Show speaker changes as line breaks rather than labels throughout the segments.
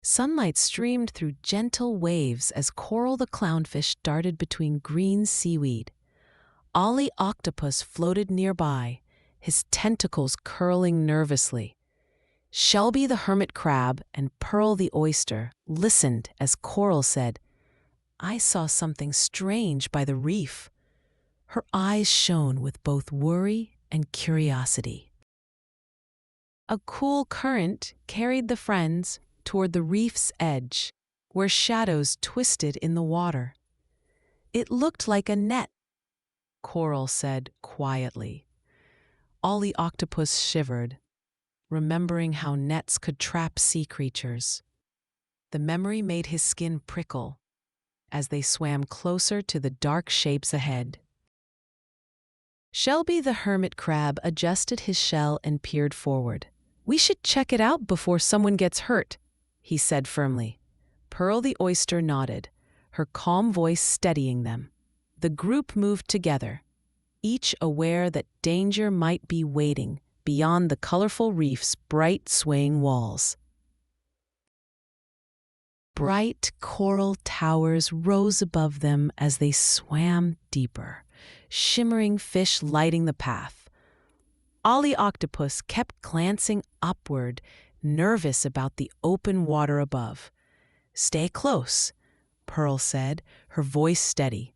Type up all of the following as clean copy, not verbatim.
Sunlight streamed through gentle waves as Coral the clownfish darted between green seaweed. Ollie Octopus floated nearby, his tentacles curling nervously. Shelby the hermit crab and Pearl the oyster listened as Coral said, "I saw something strange by the reef." Her eyes shone with both worry and curiosity. A cool current carried the friends toward the reef's edge, where shadows twisted in the water. "It looked like a net," Coral said quietly. Ollie Octopus shivered, remembering how nets could trap sea creatures. The memory made his skin prickle as they swam closer to the dark shapes ahead. Shelby the hermit crab adjusted his shell and peered forward. "We should check it out before someone gets hurt," he said firmly. Pearl the oyster nodded, her calm voice steadying them. The group moved together, each aware that danger might be waiting beyond the colorful reef's bright swaying walls. Bright coral towers rose above them as they swam deeper, shimmering fish lighting the path. Ollie Octopus kept glancing upward, nervous about the open water above. "Stay close," Pearl said, her voice steady.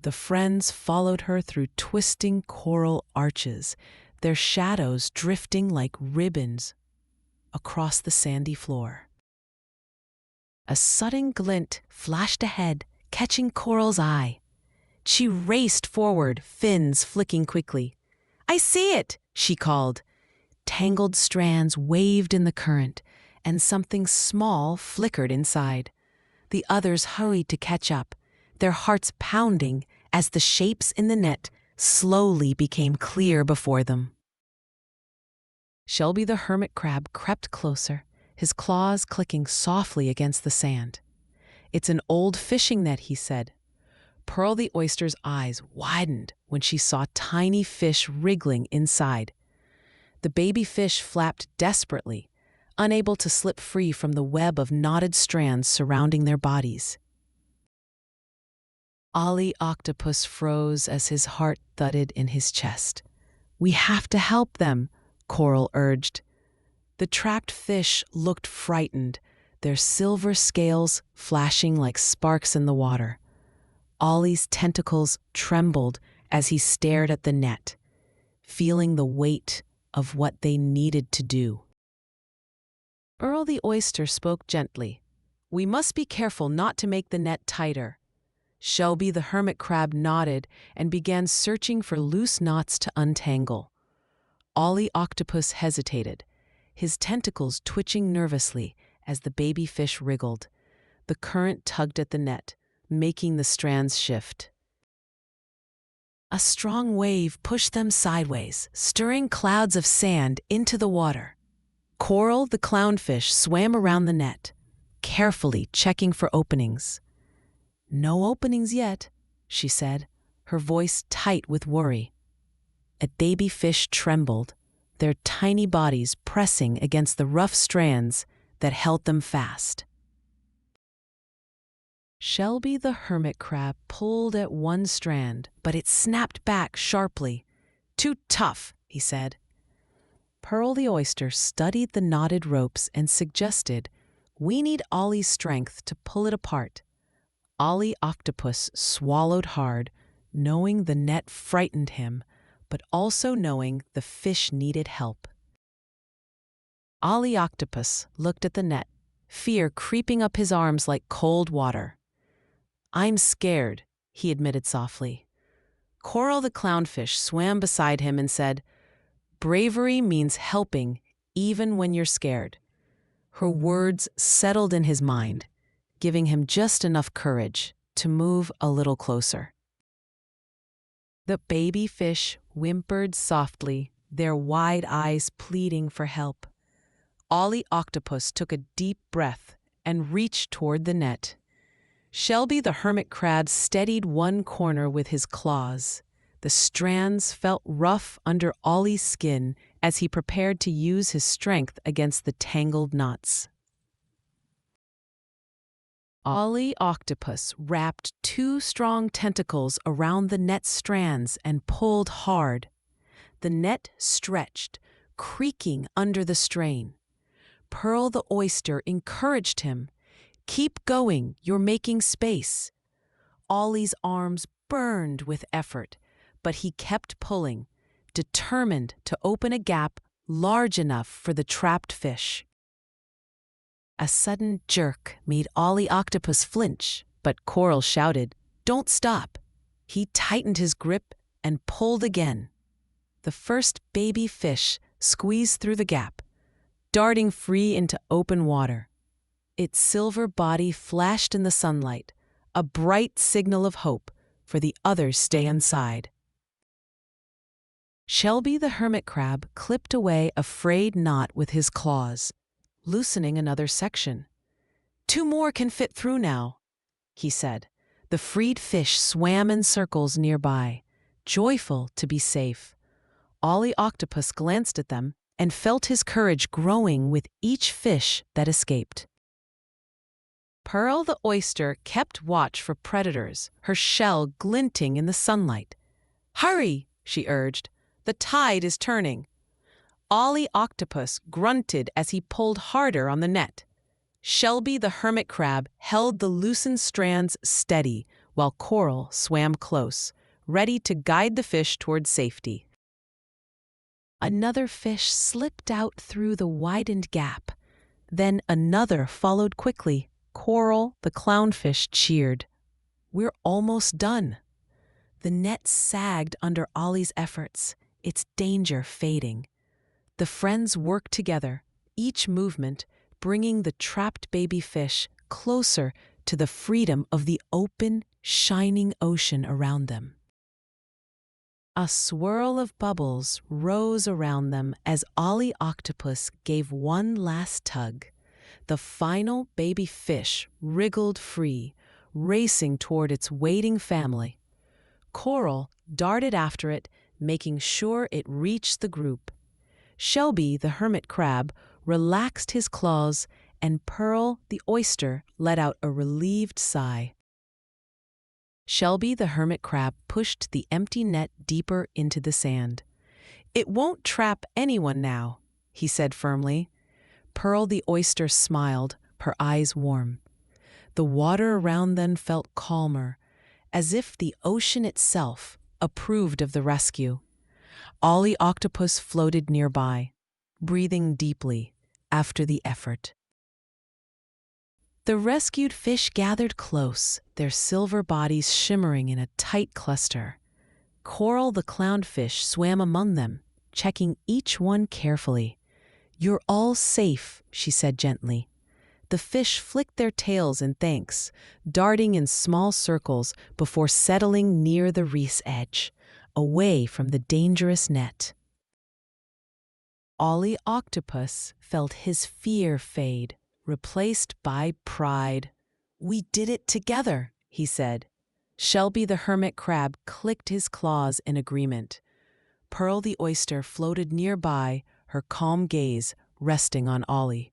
The friends followed her through twisting coral arches, their shadows drifting like ribbons across the sandy floor. A sudden glint flashed ahead, catching Coral's eye. She raced forward, fins flicking quickly. "I see it!" she called. Tangled strands waved in the current, and something small flickered inside. The others hurried to catch up, their hearts pounding as the shapes in the net slowly became clear before them. Shelby the hermit crab crept closer, his claws clicking softly against the sand. "It's an old fishing net," he said. Pearl the oyster's eyes widened when she saw tiny fish wriggling inside. The baby fish flapped desperately, unable to slip free from the web of knotted strands surrounding their bodies. Ollie Octopus froze as his heart thudded in his chest. "We have to help them," Coral urged. The trapped fish looked frightened, their silver scales flashing like sparks in the water. Ollie's tentacles trembled as he stared at the net, feeling the weight of what they needed to do. Earl the oyster spoke gently. "We must be careful not to make the net tighter." Shelby the hermit crab nodded and began searching for loose knots to untangle. Ollie Octopus hesitated, his tentacles twitching nervously as the baby fish wriggled. The current tugged at the net, making the strands shift. A strong wave pushed them sideways, stirring clouds of sand into the water. Coral the clownfish swam around the net, carefully checking for openings. "No openings yet," she said, her voice tight with worry. A baby fish trembled, their tiny bodies pressing against the rough strands that held them fast. Shelby the hermit crab pulled at one strand, but it snapped back sharply. "Too tough," he said. Pearl the oyster studied the knotted ropes and suggested, "We need Ollie's strength to pull it apart." Ollie Octopus swallowed hard, knowing the net frightened him, but also knowing the fish needed help. Ollie Octopus looked at the net, fear creeping up his arms like cold water. "I'm scared," he admitted softly. Coral the clownfish swam beside him and said, "Bravery means helping even when you're scared." Her words settled in his mind, giving him just enough courage to move a little closer. The baby fish whimpered softly, their wide eyes pleading for help. Ollie Octopus took a deep breath and reached toward the net. Shelby the hermit crab steadied one corner with his claws. The strands felt rough under Ollie's skin as he prepared to use his strength against the tangled knots. Ollie Octopus wrapped two strong tentacles around the net's strands and pulled hard. The net stretched, creaking under the strain. Pearl the oyster encouraged him. "Keep going, you're making space." Ollie's arms burned with effort, but he kept pulling, determined to open a gap large enough for the trapped fish. A sudden jerk made Ollie Octopus flinch, but Coral shouted, "Don't stop!" He tightened his grip and pulled again. The first baby fish squeezed through the gap, darting free into open water. Its silver body flashed in the sunlight, a bright signal of hope for the others stay inside. Shelby the hermit crab clipped away a frayed knot with his claws, loosening another section. "Two more can fit through now," he said. The freed fish swam in circles nearby, joyful to be safe. Ollie Octopus glanced at them and felt his courage growing with each fish that escaped. Pearl the oyster kept watch for predators, her shell glinting in the sunlight. "Hurry," she urged. "The tide is turning." Ollie Octopus grunted as he pulled harder on the net. Shelby the hermit crab held the loosened strands steady while Coral swam close, ready to guide the fish toward safety. Another fish slipped out through the widened gap. Then another followed quickly. Coral the clownfish cheered. "We're almost done." The net sagged under Ollie's efforts, its danger fading. The friends worked together, each movement bringing the trapped baby fish closer to the freedom of the open, shining ocean around them. A swirl of bubbles rose around them as Ollie Octopus gave one last tug. The final baby fish wriggled free, racing toward its waiting family. Coral darted after it, making sure it reached the group. Shelby, the hermit crab, relaxed his claws, and Pearl, the oyster, let out a relieved sigh. Shelby, the hermit crab, pushed the empty net deeper into the sand. "It won't trap anyone now," he said firmly. Pearl, the oyster, smiled, her eyes warm. The water around them felt calmer, as if the ocean itself approved of the rescue. Ollie Octopus floated nearby, breathing deeply after the effort. The rescued fish gathered close, their silver bodies shimmering in a tight cluster. Coral the clownfish swam among them, checking each one carefully. "You're all safe," she said gently. The fish flicked their tails in thanks, darting in small circles before settling near the reef's edge, away from the dangerous net. Ollie Octopus felt his fear fade, replaced by pride. "We did it together," he said. Shelby the hermit crab clicked his claws in agreement. Pearl the oyster floated nearby, her calm gaze resting on Ollie.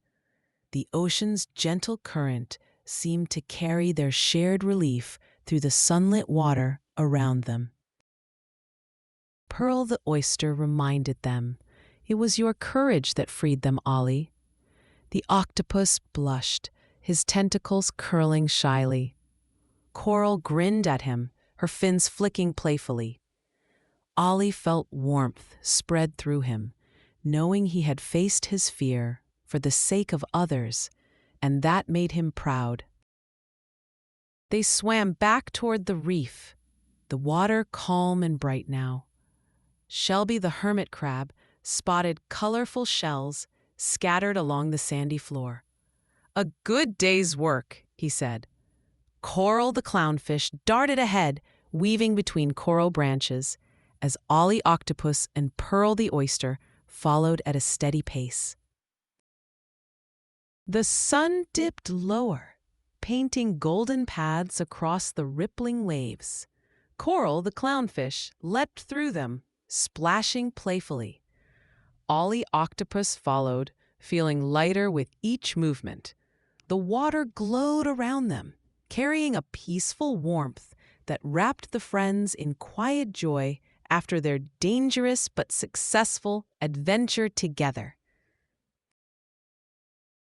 The ocean's gentle current seemed to carry their shared relief through the sunlit water around them. Pearl the oyster reminded them, "It was your courage that freed them, Ollie." The octopus blushed, his tentacles curling shyly. Coral grinned at him, her fins flicking playfully. Ollie felt warmth spread through him, knowing he had faced his fear for the sake of others, and that made him proud. They swam back toward the reef, the water calm and bright now. Shelby the hermit crab spotted colorful shells scattered along the sandy floor. "A good day's work," he said. Coral the clownfish darted ahead, weaving between coral branches, as Ollie Octopus and Pearl the oyster followed at a steady pace. The sun dipped lower, painting golden paths across the rippling waves. Coral the clownfish leapt through them, splashing playfully. Ollie Octopus followed, feeling lighter with each movement. The water glowed around them, carrying a peaceful warmth that wrapped the friends in quiet joy after their dangerous but successful adventure together.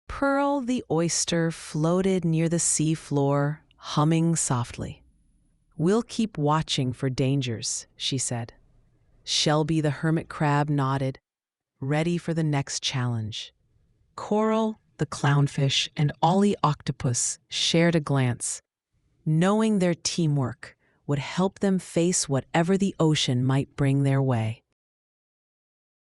Pearl the oyster floated near the sea floor, humming softly. "We'll keep watching for dangers," she said. Shelby the hermit crab nodded, ready for the next challenge. Coral the clownfish and Ollie Octopus shared a glance, knowing their teamwork would help them face whatever the ocean might bring their way.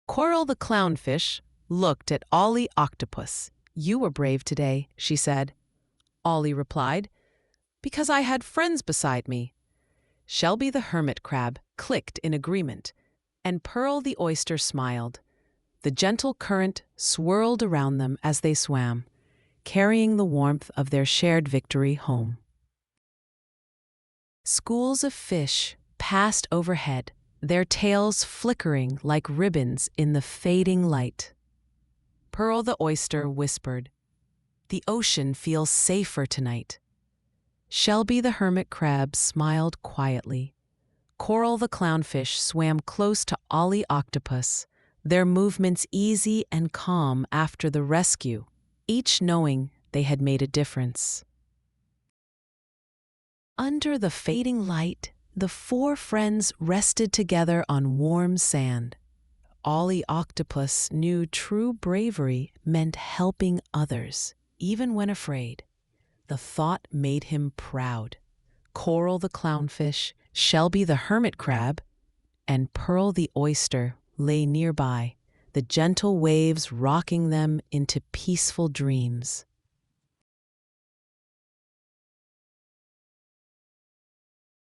Coral the clownfish looked at Ollie Octopus. "You were brave today," she said. Ollie replied, "Because I had friends beside me." Shelby the hermit crab clicked in agreement, and Pearl the oyster smiled. The gentle current swirled around them as they swam, carrying the warmth of their shared victory home. Schools of fish passed overhead, their tails flickering like ribbons in the fading light. Pearl the oyster whispered, "The ocean feels safer tonight." Shelby the hermit crab smiled quietly. Coral the clownfish swam close to Ollie Octopus, their movements easy and calm after the rescue, each knowing they had made a difference. Under the fading light, the four friends rested together on warm sand. Ollie Octopus knew true bravery meant helping others, even when afraid. The thought made him proud. Coral the clownfish, Shelby the hermit crab, and Pearl the oyster lay nearby, the gentle waves rocking them into peaceful dreams.